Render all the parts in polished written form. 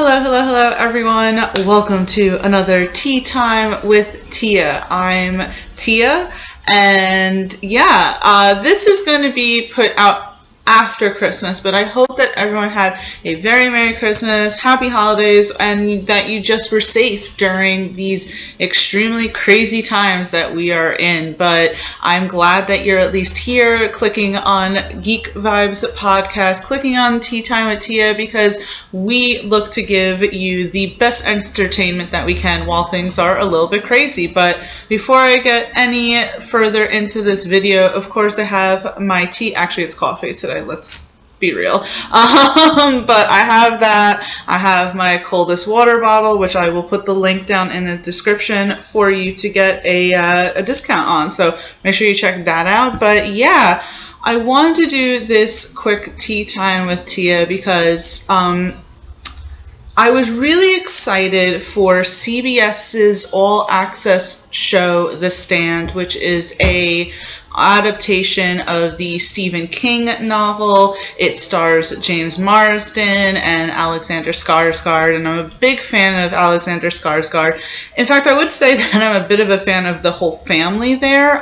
Hello, everyone. Welcome to another Tea Time with Tia. I'm Tia, and this is going to be put out after Christmas, but I hope that everyone had a very Merry Christmas, Happy Holidays, and that you just were safe during these extremely crazy times that we are in. But I'm glad that you're at least here, clicking on Geek Vibes Podcast, clicking on Tea Time with Tia, because we look to give you the best entertainment that we can while things are a little bit crazy. But before I get any further into this video, of course I have my tea. Actually, it's coffee today. Let's be real. But I have that. I have my coldest water bottle, which I will put the link down in the description for you to get a discount on. So make sure you check that out. But yeah, I wanted to do this quick tea time with Tia because I was really excited for CBS's all-access show, The Stand, which is a adaptation of the Stephen King novel. It stars James Marsden and Alexander Skarsgard, and I'm a big fan of Alexander Skarsgard. In fact, I would say that I'm a bit of a fan of the whole family there.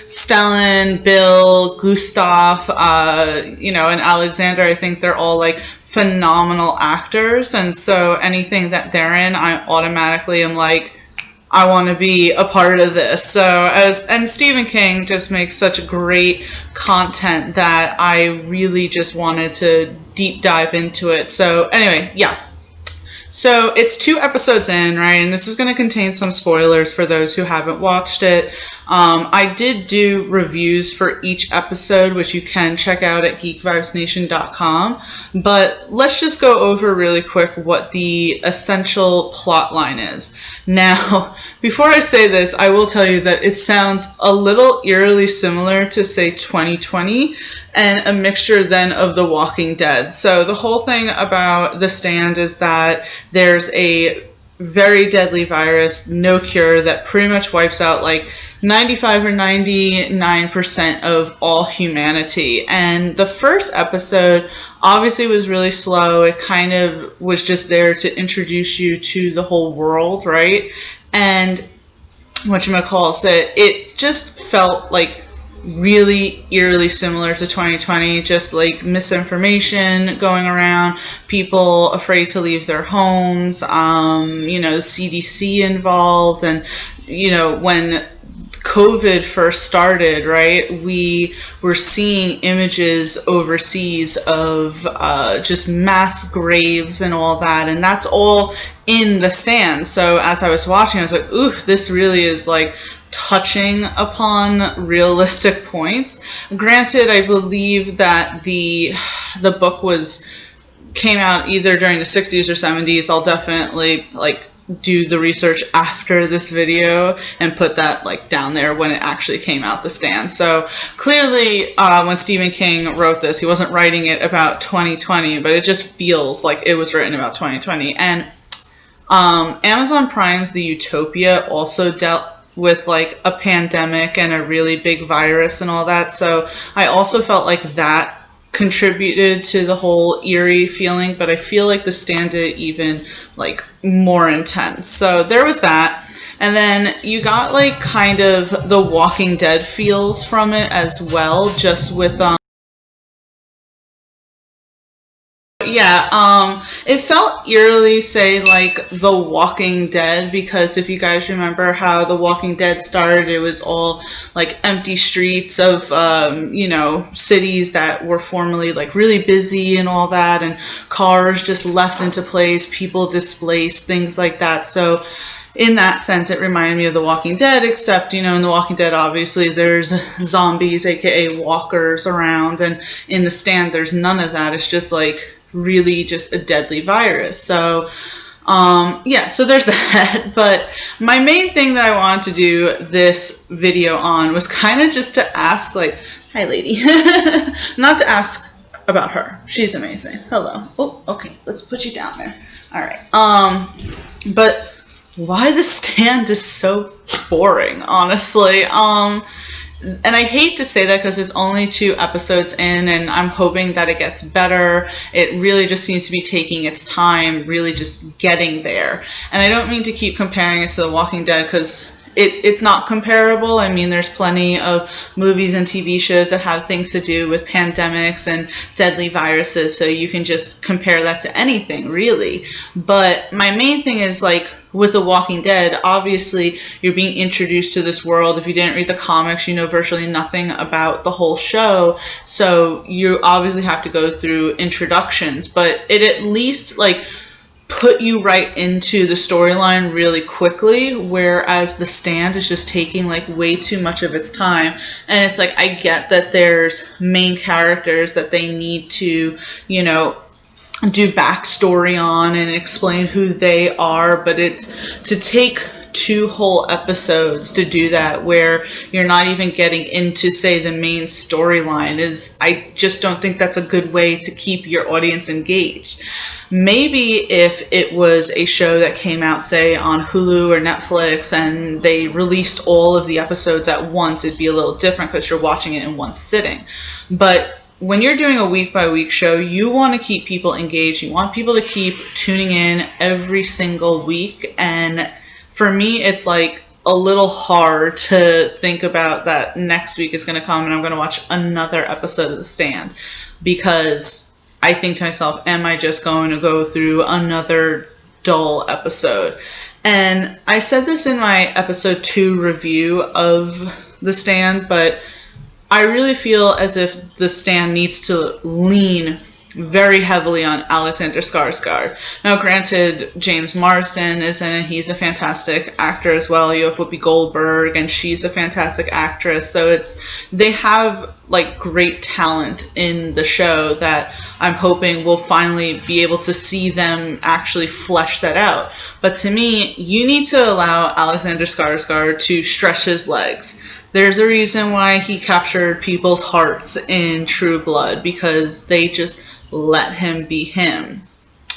Stellan, Bill, Gustav, and Alexander. I think they're all like phenomenal actors, and so anything that they're in, I automatically am like, I want to be a part of this. And Stephen King just makes such great content that I really just wanted to deep dive into it. So anyway, yeah. So it's 2 episodes in, right? And this is going to contain some spoilers for those who haven't watched it. I did do reviews for each episode, which you can check out at geekvibesnation.com. But let's just go over really quick what the essential plot line is. Now, before I say this, I will tell you that it sounds a little eerily similar to, say, 2020, and a mixture then of The Walking Dead. So the whole thing about The Stand is that there's a very deadly virus, no cure, that pretty much wipes out like 95 or 99% of all humanity. And the first episode obviously was really slow. It kind of was just there to introduce you to the whole world, right? And whatchamacallit, it just felt like really eerily similar to 2020, just like misinformation going around, people afraid to leave their homes, the CDC involved, and when COVID first started, right, we were seeing images overseas of just mass graves and all that, and that's all in The Stand. So as I was watching, I was like, oof, this really is like touching upon realistic points. Granted, I believe that the book came out either during the 60s or 70s. I'll definitely do the research after this video and put that down there when it actually came out, The Stand. So clearly when Stephen King wrote this, he wasn't writing it about 2020, but it just feels like it was written about 2020. And Amazon Prime's The Utopia also dealt with a pandemic and a really big virus and all that. So I also felt like that contributed to the whole eerie feeling, but I feel like The Stand did even more intense. So there was that. And then you got kind of the Walking Dead feels from it as well, just with it felt eerily, say, like The Walking Dead, because if you guys remember how The Walking Dead started, it was all empty streets of cities that were formerly really busy and all that, and cars just left into place, people displaced, things like that. So in that sense, it reminded me of The Walking Dead, except, in The Walking Dead, obviously, there's zombies, aka walkers, around, and in The Stand, there's none of that. It's just really just a deadly virus. So so there's that. But my main thing that I wanted to do this video on was kind of just to ask, hi lady, not to ask about her, she's amazing, hello, oh okay, let's put you down there, all right, but why The Stand is so boring, honestly. and I hate to say that because it's only 2 episodes in, and I'm hoping that it gets better. It really just seems to be taking its time, really just getting there. And I don't mean to keep comparing it to The Walking Dead because it's not comparable. I mean, there's plenty of movies and TV shows that have things to do with pandemics and deadly viruses, so you can just compare that to anything, really. But my main thing is, like, with The Walking Dead, obviously you're being introduced to this world. If you didn't read the comics, you know virtually nothing about the whole show, so you obviously have to go through introductions, but it at least, like, put you right into the storyline really quickly, whereas The Stand is just taking, like, way too much of its time. And it's like, I get that there's main characters that they need to, you know, do backstory on and explain who they are, but it's to take 2 whole episodes to do that where you're not even getting into, say, the main storyline is, I just don't think that's a good way to keep your audience engaged. Maybe if it was a show that came out, say, on Hulu or Netflix and they released all of the episodes at once, it'd be a little different because you're watching it in one sitting. But when you're doing a week-by-week show, you want to keep people engaged. You want people to keep tuning in every single week. And for me, it's like a little hard to think about that next week is going to come and I'm going to watch another episode of The Stand, because I think to myself, am I just going to go through another dull episode? And I said this in my episode 2 review of The Stand, but I really feel as if The Stand needs to lean very heavily on Alexander Skarsgård. Now, granted, James Marsden is in it. He's a fantastic actor as well. You have Whoopi Goldberg, and she's a fantastic actress. So they have, like, great talent in the show that I'm hoping we'll finally be able to see them actually flesh that out. But to me, you need to allow Alexander Skarsgård to stretch his legs. There's a reason why he captured people's hearts in True Blood, because they just let him be him.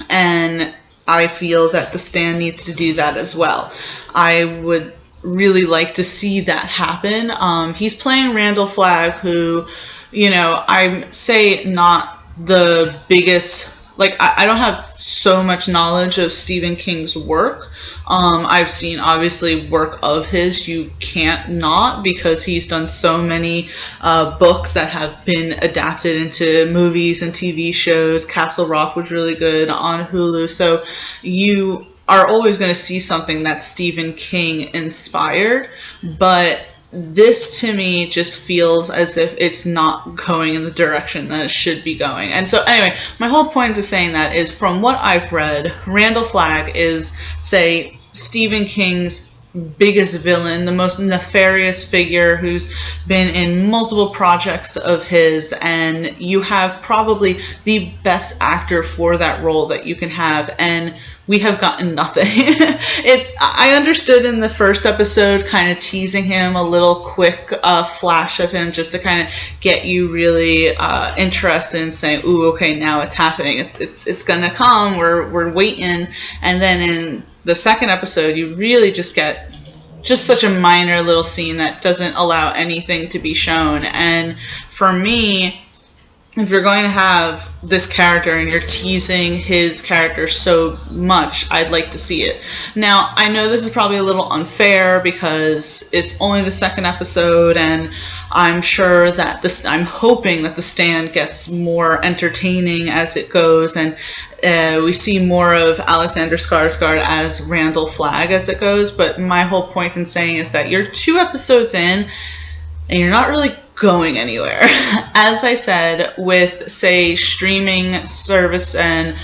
And I feel that The Stand needs to do that as well. I would really like to see that happen. He's playing Randall Flagg, who, you know, I say not the biggest, like, I don't have so much knowledge of Stephen King's work. I've seen, obviously, work of his. You can't not, because he's done so many books that have been adapted into movies and TV shows. Castle Rock was really good on Hulu. So you are always going to see something that's Stephen King inspired. But this, to me, just feels as if it's not going in the direction that it should be going. And so, anyway, my whole point to saying that is, from what I've read, Randall Flagg is, say, Stephen King's biggest villain, the most nefarious figure who's been in multiple projects of his, and you have probably the best actor for that role that you can have, and we have gotten nothing. I understood in the first episode kind of teasing him, a little quick flash of him just to kind of get you really interested in saying, ooh, okay, now it's happening. It's gonna come. We're waiting. And then in the second episode, you really just get just such a minor little scene that doesn't allow anything to be shown. And for me, if you're going to have this character and you're teasing his character so much, I'd like to see it. Now, I know this is probably a little unfair because it's only the second episode, and I'm sure that I'm hoping that The Stand gets more entertaining as it goes, and we see more of Alexander Skarsgård as Randall Flagg as it goes. But my whole point in saying is that you're 2 episodes in, and you're not really going anywhere. As I said, with, say, streaming service and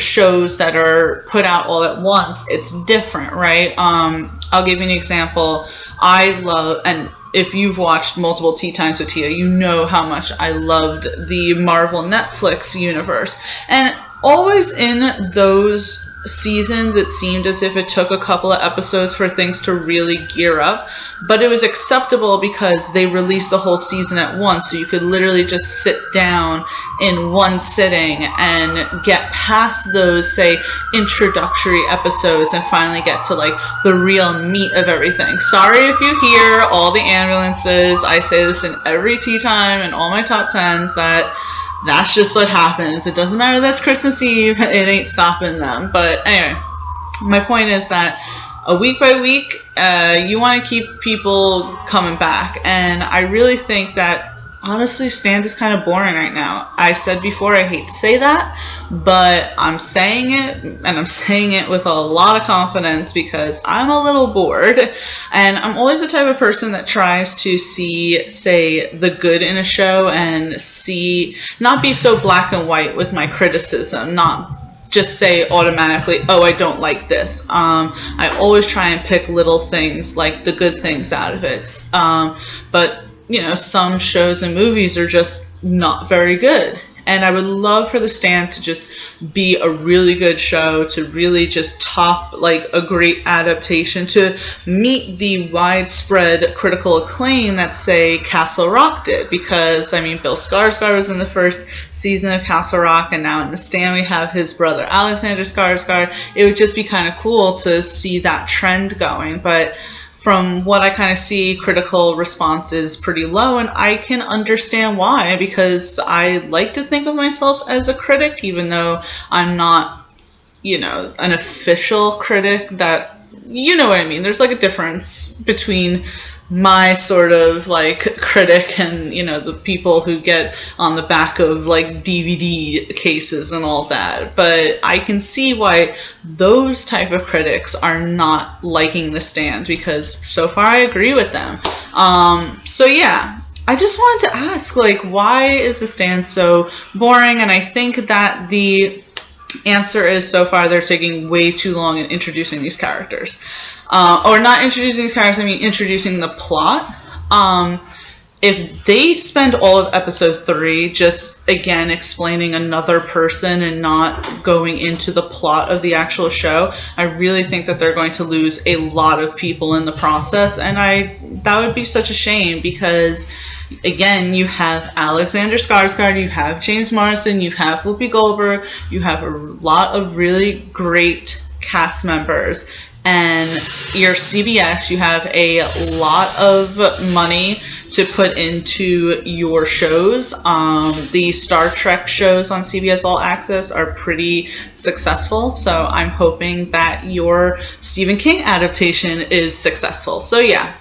shows that are put out all at once, it's different, right? I'll give you an example. I love, and if you've watched multiple Tea Times with Tia, you know how much I loved the Marvel Netflix universe. And always in those seasons, it seemed as if it took a couple of episodes for things to really gear up, but it was acceptable because they released the whole season at once, so you could literally just sit down in one sitting and get past those, say, introductory episodes and finally get to like the real meat of everything. Sorry if you hear all the ambulances. I say this in every tea time and all my top 10s that's just what happens. It doesn't matter that's Christmas Eve, it ain't stopping them. But anyway, my point is that week by week, you want to keep people coming back. And I really think that, honestly, Stand is kind of boring right now. I said before, I hate to say that, but I'm saying it, and I'm saying it with a lot of confidence because I'm a little bored. And I'm always the type of person that tries to see, say, the good in a show and not be so black and white with my criticism, not just say automatically, oh, I don't like this. I always try and pick little things, like the good things out of it. But some shows and movies are just not very good. And I would love for The Stand to just be a really good show, to really just top like a great adaptation, to meet the widespread critical acclaim that, say, Castle Rock did. Because, I mean, Bill Skarsgard was in the first season of Castle Rock, and now in The Stand we have his brother Alexander Skarsgard. It would just be kind of cool to see that trend going. But from what I kind of see, critical response is pretty low, and I can understand why, because I like to think of myself as a critic, even though I'm not, an official critic. That, you know what I mean. There's like a difference between my sort of like critic and the people who get on the back of like DVD cases and all that. But I can see why those type of critics are not liking The Stand, because so far I agree with them. So yeah, I just wanted to ask, like, why is The Stand so boring? And I think that the answer is, so far they're taking way too long in introducing these characters. Or not introducing these characters, I mean introducing the plot. If they spend all of episode 3 just, again, explaining another person and not going into the plot of the actual show, I really think that they're going to lose a lot of people in the process. And that would be such a shame, because, again, you have Alexander Skarsgård, you have James Marsden, you have Whoopi Goldberg, you have a lot of really great cast members. And your CBS, you have a lot of money to put into your shows. The Star Trek shows on CBS All Access are pretty successful, so I'm hoping that your Stephen King adaptation is successful. So yeah,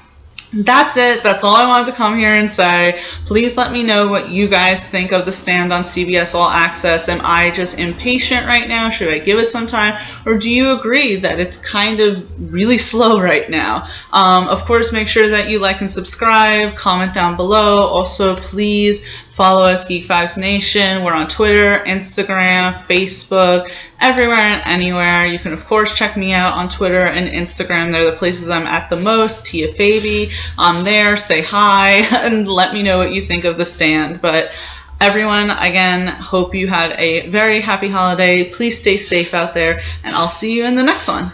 that's it. That's all I wanted to come here and say. Please let me know what you guys think of The Stand on CBS All Access. Am I just impatient right now? Should I give it some time? Or do you agree that it's kind of really slow right now? Of course, make sure that you like and subscribe. Comment down below. Also, please follow us, Geek Vibes Nation. We're on Twitter, Instagram, Facebook, everywhere and anywhere. You can, of course, check me out on Twitter and Instagram. They're the places I'm at the most. Tia Fabi. I'm there. Say hi and let me know what you think of The Stand. But everyone, again, hope you had a very happy holiday. Please stay safe out there, and I'll see you in the next one.